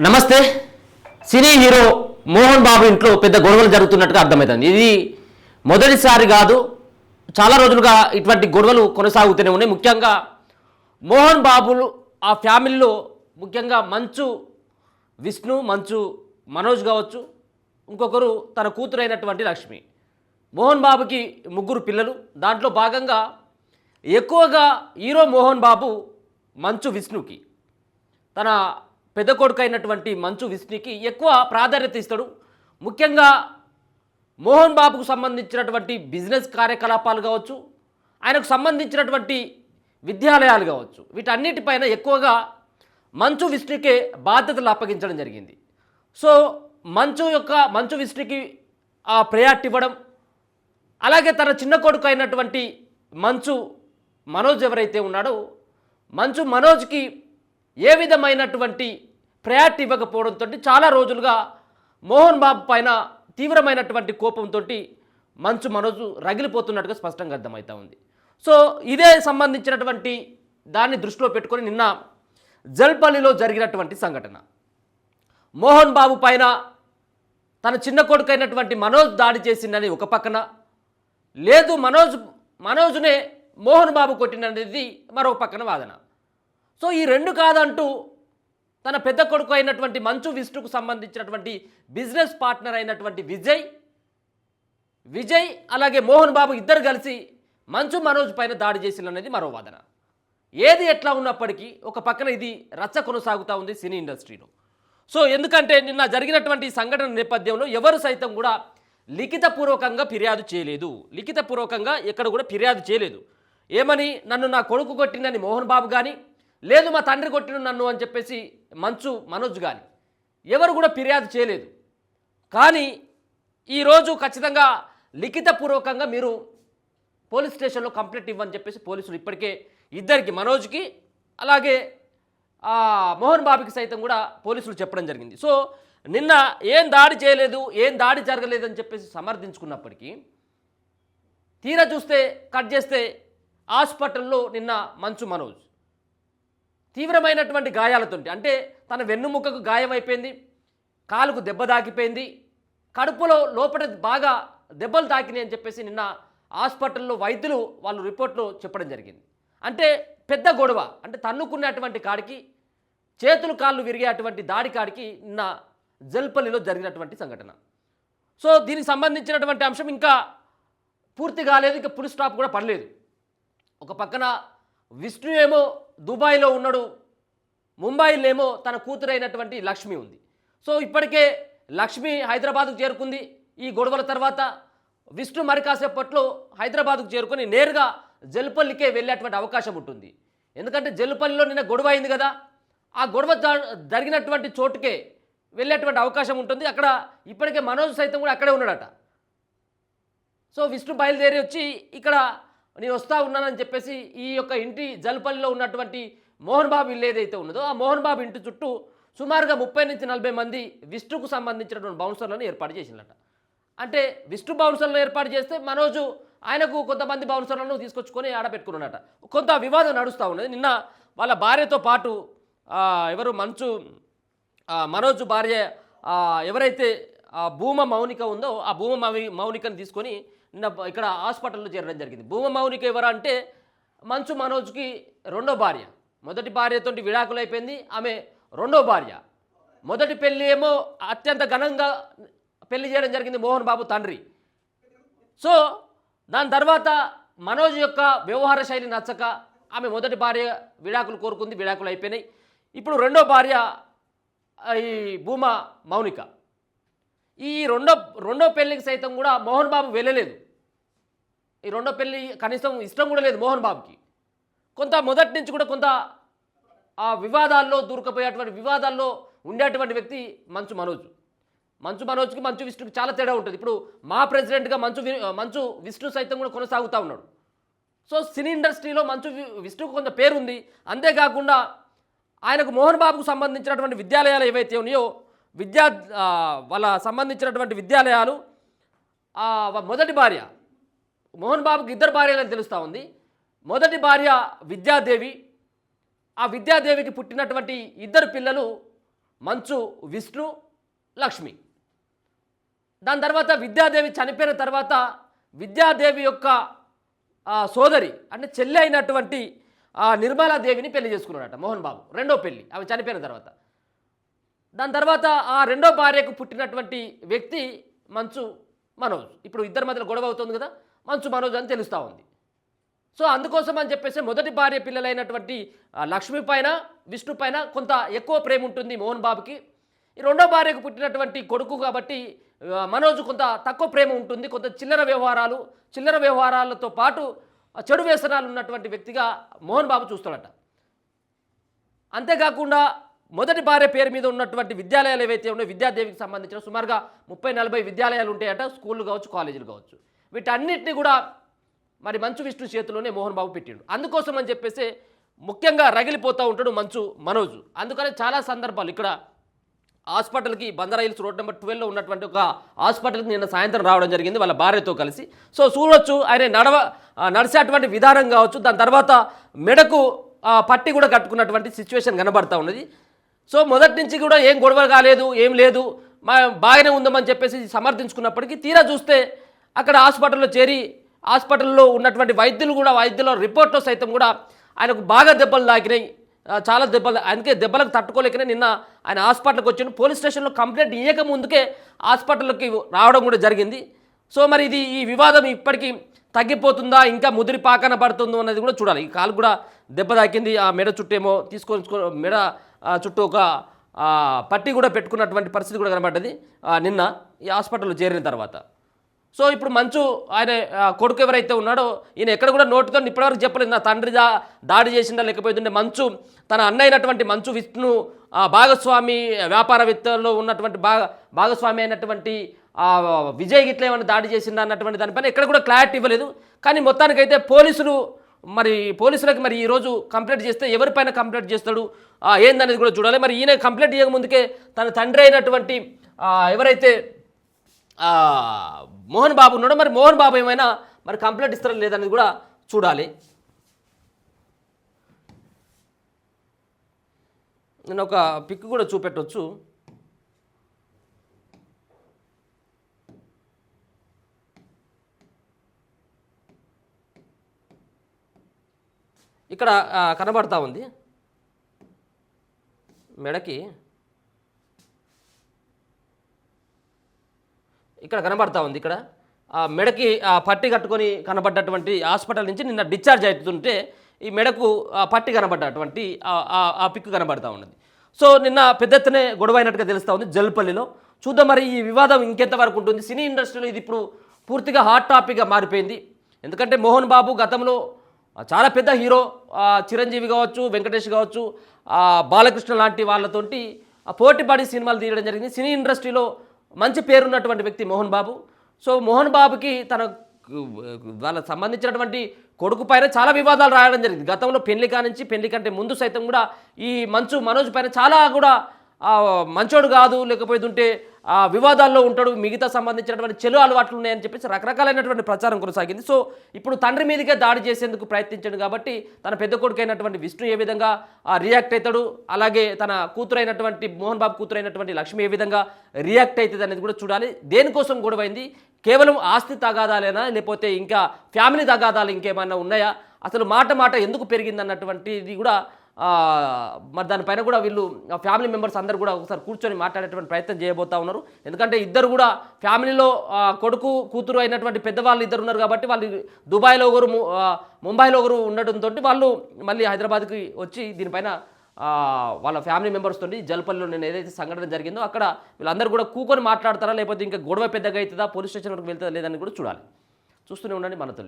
నమస్తే. Cine hero Mohan Babu ఇంట్లో పెద్ద గొడవలు జరుగుతున్నట్టుగా అర్థమవుతుంది. ఇది మొదటిసారి కాదు, చాలా రోజులుగా ఇటువంటి గొడవలు కొనసాగుతూనే ఉన్నాయి. ముఖ్యంగా మోహన్ బాబులు ఆ ఫ్యామిలీలో ముఖ్యంగా మంచు విష్ణు, మంచు మనోజ్ కావచ్చు, ఇంకొకరు తన కూతురైనటువంటి లక్ష్మి. మోహన్ బాబుకి 3 పిల్లలు. దాంట్లో భాగంగా ఎక్కువగా హీరో మోహన్ బాబు మంచు విష్ణుకి, తన పెద్ద కొడుకు అయినటువంటి మంచు విష్ణుకి ఎక్కువ ప్రాధాన్యత ఇస్తాడు. ముఖ్యంగా మోహన్ బాబుకు సంబంధించినటువంటి బిజినెస్ కార్యకలాపాలు కావచ్చు, ఆయనకు సంబంధించినటువంటి విద్యాలయాలు కావచ్చు, వీటన్నిటిపైన ఎక్కువగా మంచు విష్ణుకే బాధ్యతలు అప్పగించడం జరిగింది. సో మంచు విష్ణుకి ఆ ప్రయారిటీ ఇవ్వడం, అలాగే తన చిన్న కొడుకు అయినటువంటి మంచు మనోజ్ ఎవరైతే ఉన్నాడో మంచు మనోజ్కి ఏ విధమైనటువంటి ప్రయారిటీ ఇవ్వకపోవడంతో చాలా రోజులుగా మోహన్ బాబు పైన తీవ్రమైనటువంటి కోపంతో మంచు మనోజ్ రగిలిపోతున్నట్టుగా స్పష్టంగా అర్థమవుతా ఉంది. సో ఇదే సంబంధించినటువంటి దాన్ని దృష్టిలో పెట్టుకొని నిన్న జల్పల్లిలో జరిగినటువంటి సంఘటన, మోహన్ బాబు పైన తన చిన్న కొడుకు అయినటువంటి మనోజ్ దాడి చేసిందని ఒక పక్కన, లేదు మనోజ్నే మోహన్ బాబు కొట్టినది మరో పక్కన వాదన. సో ఈ రెండు కాదంటూ తన పెద్ద కొడుకు అయినటువంటి మంచు విష్ణుకు సంబంధించినటువంటి బిజినెస్ పార్ట్నర్ అయినటువంటి విజయ్ అలాగే మోహన్ బాబు ఇద్దరు కలిసి మంచు మనోజ్ పైన దాడి చేసినది మరో వాదన. ఏది ఎట్లా ఉన్నప్పటికీ ఒక పక్కన ఇది రచ్చ కొనసాగుతూ ఉంది సినీ ఇండస్ట్రీలో. సో ఎందుకంటే నిన్న జరిగినటువంటి సంఘటన నేపథ్యంలో ఎవరు సైతం కూడా లిఖితపూర్వకంగా ఫిర్యాదు చేయలేదు. లిఖితపూర్వకంగా ఎక్కడ కూడా ఫిర్యాదు చేయలేదు. ఏమని, నన్ను నా కొడుకు కొట్టిందని మోహన్ బాబు కానీ, లేదు మా తండ్రి కొట్టిన నన్ను అని చెప్పేసి మంచు మనోజ్ కానీ ఎవరు కూడా ఫిర్యాదు చేయలేదు. కానీ ఈరోజు ఖచ్చితంగా లిఖితపూర్వకంగా మీరు పోలీస్ స్టేషన్లో కంప్లైంట్ ఇవ్వని చెప్పేసి పోలీసులు ఇప్పటికే ఇద్దరికి, మనోజ్కి అలాగే మోహన్ బాబుకి సైతం కూడా పోలీసులు చెప్పడం జరిగింది. సో నిన్న ఏం దాడి చేయలేదు, ఏం దాడి జరగలేదని చెప్పేసి సమర్థించుకున్నప్పటికీ తీరా చూస్తే కట్ చేస్తే హాస్పిటల్లో నిన్న మంచు మనోజ్ తీవ్రమైనటువంటి గాయాలతో, అంటే తన వెన్నుముకకు గాయం అయిపోయింది, కాలుకు దెబ్బ తాకిపోయింది, కడుపులో లోపల బాగా దెబ్బలు తాకినాయి అని చెప్పేసి నిన్న హాస్పిటల్లో వైద్యులు వాళ్ళు రిపోర్ట్లో చెప్పడం జరిగింది. అంటే పెద్ద గొడవ, అంటే తన్నుకున్నటువంటి కాడికి చేతులు కాళ్ళు విరిగేటువంటి దాడి కాడికి నిన్న జల్పల్లిలో జరిగినటువంటి సంఘటన. సో దీనికి సంబంధించినటువంటి అంశం ఇంకా పూర్తి కాలేదు, ఇంకా ఫుల్ స్టాప్ కూడా పడలేదు. ఒక పక్కన విష్ణు ఏమో దుబాయ్లో ఉన్నాడు, ముంబైలో ఏమో తన కూతురైనటువంటి లక్ష్మి ఉంది. సో ఇప్పటికే లక్ష్మి హైదరాబాద్కు చేరుకుంది. ఈ గొడవల తర్వాత విష్ణు మరి కాసేపట్లో హైదరాబాద్కు చేరుకొని నేరుగా జల్పల్లికే వెళ్ళేటువంటి అవకాశం ఉంటుంది. ఎందుకంటే జల్పల్లిలో నిన్న గొడవ అయింది కదా, ఆ గొడవ జరిగినటువంటి చోటుకే వెళ్ళేటువంటి అవకాశం ఉంటుంది. అక్కడ ఇప్పటికే మనోజ్ సైతం కూడా అక్కడే ఉన్నాడట. సో విష్ణు బయలుదేరి వచ్చి ఇక్కడ నేను వస్తూ ఉన్నానని చెప్పేసి ఈ యొక్క ఇంటి జల్పల్లిలో ఉన్నటువంటి మోహన్ బాబు ఇల్లు ఏదైతే ఉన్నదో ఆ మోహన్ బాబు ఇంటి చుట్టూ సుమారుగా 30 నుంచి 40 మంది విష్ణుకు సంబంధించినటువంటి బౌన్సర్లను ఏర్పాటు చేసినట్ట. అంటే విష్ణు బౌన్సర్లను ఏర్పాటు చేస్తే మనోజు ఆయనకు కొంతమంది బౌన్సర్లను తీసుకొచ్చుకొని ఆడబెట్టుకున్నట. కొంత వివాదం నడుస్తూ ఉన్నది. నిన్న వాళ్ళ భార్యతో పాటు ఎవరు మనోజ్ భార్య ఎవరైతే భూమ మౌనిక ఉందో ఆ భూమ మౌనికను తీసుకొని నిన్న ఇక్కడ హాస్పిటల్లో చేరడం జరిగింది. భూమ మౌనిక ఎవరు అంటే మంచు మనోజ్కి రెండో భార్య. మొదటి భార్యతో విడాకులు అయిపోయింది, ఆమె రెండో భార్య. మొదటి పెళ్ళి ఏమో అత్యంత ఘనంగా పెళ్లి చేయడం జరిగింది మోహన్ బాబు తండ్రి. సో దాని తర్వాత మనోజ్ యొక్క వ్యవహార శైలి నచ్చక ఆమె మొదటి భార్య విడాకులు కోరుకుంది, విడాకులు అయిపోయినాయి. ఇప్పుడు రెండో భార్య ఈ భూమ మౌనిక. ఈ రెండో పెళ్ళికి సైతం కూడా మోహన్ బాబు వెళ్ళలేదు. ఈ రెండో పెళ్ళి కనీసం ఇష్టం కూడా లేదు మోహన్ బాబుకి. కొంత మొదటి నుంచి కూడా కొంత ఆ వివాదాల్లో దూరకపోయేటువంటి వివాదాల్లో ఉండేటువంటి వ్యక్తి మంచు మనోజ్కి మంచు విష్ణుకి చాలా తేడా ఉంటుంది. ఇప్పుడు మా ప్రెసిడెంట్గా మంచు విష్ణు సైతం కూడా కొనసాగుతూ ఉన్నాడు. సో సినీ ఇండస్ట్రీలో మంచు విష్ణుకు కొంత పేరుంది. అంతేకాకుండా ఆయనకు మోహన్ బాబుకు సంబంధించినటువంటి విద్యాలయాలు ఏవైతే ఉన్నాయో వాళ్ళ సంబంధించినటువంటి విద్యాలయాలు మొదటి భార్య మోహన్ బాబుకి 2 భార్యలని తెలుస్తూ ఉంది. మొదటి భార్య విద్యాదేవి, ఆ విద్యాదేవికి పుట్టినటువంటి 2 పిల్లలు మంచు విష్ణు, లక్ష్మి. దాని తర్వాత విద్యాదేవి చనిపోయిన తర్వాత విద్యాదేవి యొక్క సోదరి అంటే చెల్లి అయినటువంటి నిర్మలాదేవిని పెళ్లి చేసుకున్నాడట మోహన్ బాబు. రెండో పెళ్లి ఆమె చనిపోయిన తర్వాత. దాని తర్వాత ఆ రెండో భార్యకు పుట్టినటువంటి వ్యక్తి మంచు మనోజ్. ఇప్పుడు ఇద్దరి మధ్యలో గొడవ అవుతుంది కదా, మంచు మనోజ్ అని తెలుస్తూ ఉంది. సో అందుకోసం అని చెప్పేసి మొదటి భార్య పిల్లలైనటువంటి లక్ష్మి పైన, విష్ణు పైన కొంత ఎక్కువ ప్రేమ ఉంటుంది మోహన్ బాబుకి. ఈ రెండో భార్యకు పుట్టినటువంటి కొడుకు కాబట్టి మనోజ్ కొంత తక్కువ ప్రేమ ఉంటుంది. కొంత చిల్లర వ్యవహారాలతో పాటు చెడు వ్యసనాలు ఉన్నటువంటి వ్యక్తిగా మోహన్ బాబు చూస్తాడట. అంతేకాకుండా మొదటి భార్య పేరు మీద ఉన్నటువంటి విద్యాలయాలు ఏవైతే ఉన్నాయో విద్యాదేవికి సంబంధించిన సుమారుగా 30-40 విద్యాలయాలు ఉంటాయట, స్కూళ్ళు కావచ్చు, కాలేజీలు కావచ్చు. వీటన్నిటిని కూడా మరి మంచు విష్ణు చేతిలోనే మోహన్ బాబు పెట్టిండు. అందుకోసం అని చెప్పేసి ముఖ్యంగా రగిలిపోతూ ఉంటాడు మంచు మనోజు. అందుకనే చాలా సందర్భాలు ఇక్కడ హాస్పిటల్కి బంజారా హిల్స్ రోడ్ నెంబర్ 12లో ఉన్నటువంటి ఒక హాస్పిటల్కి నిన్న సాయంత్రం రావడం జరిగింది వాళ్ళ భార్యతో కలిసి. సో చూడొచ్చు ఆయన నడిచేటువంటి విధానం కావచ్చు, దాని తర్వాత మెడకు పట్టి కూడా కట్టుకున్నటువంటి సిచ్యువేషన్ కనబడతా ఉన్నది. సో మొదటి నుంచి కూడా ఏం గొడవ కాలేదు, ఏం లేదు, బాగానే ఉందామని చెప్పేసి సమర్థించుకున్నప్పటికీ తీరా చూస్తే అక్కడ హాస్పిటల్లో చేరి హాస్పిటల్లో ఉన్నటువంటి వైద్యుల రిపోర్ట్లో సైతం కూడా ఆయనకు బాగా దెబ్బలు తాకినాయి, చాలా దెబ్బలు. అందుకే దెబ్బలకు తట్టుకోలేకనే నిన్న ఆయన హాస్పిటల్కి వచ్చాడు. పోలీస్ స్టేషన్లో కంప్లైంట్ ఇవ్వక ముందుకే హాస్పిటల్కి రావడం కూడా జరిగింది. సో మరి ఈ వివాదం ఇప్పటికీ తగ్గిపోతుందా, ఇంకా ముదిరి పాకన పడుతుందో అన్నది కూడా చూడాలి. ఈ కాలు కూడా దెబ్బ తాకింది, ఆ మెడ చుట్టేమో మెడ చుట్టూ ఒక పట్టి కూడా పెట్టుకున్నటువంటి పరిస్థితి కూడా కనబడ్డది నిన్న ఈ హాస్పిటల్లో చేరిన తర్వాత. సో ఇప్పుడు మంచు ఆయన కొడుకు ఎవరైతే ఉన్నాడో ఈయన ఎక్కడ కూడా నోటుతో ఇప్పటివరకు చెప్పలేదు నా తండ్రి దాడి చేసిందా లేకపోతుంటే మంచు తన అన్న అయినటువంటి మంచు విష్ణు భాగస్వామి వ్యాపారవేత్తలో ఉన్నటువంటి భాగస్వామి అయినటువంటి విజయ్ గిట్ల ఏమైనా దాడి చేసిందా అన్నటువంటి దానిపైన ఎక్కడ కూడా క్లారిటీ ఇవ్వలేదు. కానీ మొత్తానికైతే పోలీసులకి మరి ఈరోజు కంప్లైంట్ చేస్తే ఎవరిపైన కంప్లైంట్ చేస్తాడు ఏందనేది కూడా చూడాలి. మరి ఈయన కంప్లైంట్ చేయకముందుకే తన తండ్రి అయినటువంటి ఎవరైతే మోహన్ బాబు ఉన్నాడో మరి మోహన్ బాబు ఏమైనా మరి కంప్లైంట్ ఇస్తారో లేదనేది కూడా చూడాలి. నేను ఒక పిక్ కూడా చూపెట్టవచ్చు. ఇక్కడ కనబడతా ఉంది మెడకి, ఇక్కడ కనబడతా ఉంది. ఇక్కడ మెడకి పట్టి కట్టుకొని కనబడ్డటువంటి హాస్పిటల్ నుంచి నిన్న డిశ్చార్జ్ అవుతుంటే ఈ మెడకు పట్టి కనబడ్డటువంటి ఆ పిక్ కనబడతా ఉన్నది. సో నిన్న పెద్ద ఎత్తునే గొడవ అయినట్టుగా తెలుస్తూ ఉంది జల్పల్లిలో. చూద్దాం మరి ఈ వివాదం ఇంకెంతవరకు ఉంటుంది. సినీ ఇండస్ట్రీలో ఇది ఇప్పుడు పూర్తిగా హాట్ టాపిక్గా మారిపోయింది. ఎందుకంటే మోహన్ బాబు గతంలో చాలా పెద్ద హీరో, చిరంజీవి కావచ్చు, వెంకటేష్ కావచ్చు, బాలకృష్ణ లాంటి వాళ్ళతోటి పోటీపడి సినిమాలు తీయడం జరిగింది. సినీ ఇండస్ట్రీలో మంచి పేరున్నటువంటి వ్యక్తి మోహన్ బాబు. సో మోహన్ బాబుకి వాళ్ళకి సంబంధించినటువంటి కొడుకు పైన చాలా వివాదాలు రాయడం జరిగింది. గతంలో పెళ్లి కానించి పెళ్లి కంటే ముందు సైతం కూడా ఈ మంచు మనోజ్ పైన చాలా కూడా మంచోడు కాదు, లేకపోతుంటే వివాదాల్లో ఉంటాడు, మిగతా సంబంధించినటువంటి చెడు అలవాట్లు ఉన్నాయని చెప్పేసి రకరకాలైనటువంటి ప్రచారం కొనసాగింది. సో ఇప్పుడు తండ్రి మీదుగా దాడి చేసేందుకు ప్రయత్నించాడు కాబట్టి తన పెద్ద కొడుకు అయినటువంటి విష్ణు ఏ విధంగా రియాక్ట్ అవుతాడు, అలాగే తన కూతురు అయినటువంటి మోహన్ బాబు కూతురు అయినటువంటి లక్ష్మి ఏ విధంగా రియాక్ట్ అవుతుంది అనేది కూడా చూడాలి. దేనికోసం గొడవైంది, కేవలం ఆస్తి తగాదాలేనా లేకపోతే ఇంకా ఫ్యామిలీ తగాదాలు ఇంకేమైనా ఉన్నాయా, అసలు మాట ఎందుకు పెరిగింది అన్నటువంటిది కూడా మరి దానిపైన కూడా వీళ్ళు ఫ్యామిలీ మెంబర్స్ అందరూ కూడా ఒకసారి కూర్చొని మాట్లాడేటువంటి ప్రయత్నం చేయబోతా ఉన్నారు. ఎందుకంటే ఇద్దరు కూడా ఫ్యామిలీలో కొడుకు కూతురు అయినటువంటి పెద్దవాళ్ళు ఇద్దరు ఉన్నారు కాబట్టి వాళ్ళు దుబాయ్లో ఒకరు ముంబైలో ఒకరు ఉండటంతో వాళ్ళు మళ్ళీ హైదరాబాద్కి వచ్చి దీనిపైన వాళ్ళ ఫ్యామిలీ మెంబర్స్ తోటి జల్పల్లిలో నేను ఏదైతే సంఘటన జరిగిందో అక్కడ వీళ్ళందరూ కూడా కూకొని మాట్లాడతారా లేకపోతే ఇంకా గొడవ పెద్దగా అవుతుందా, పోలీస్ స్టేషన్ వరకు వెళ్తుందా లేదని కూడా చూడాలి. చూస్తూనే ఉండండి మన తెలుగు.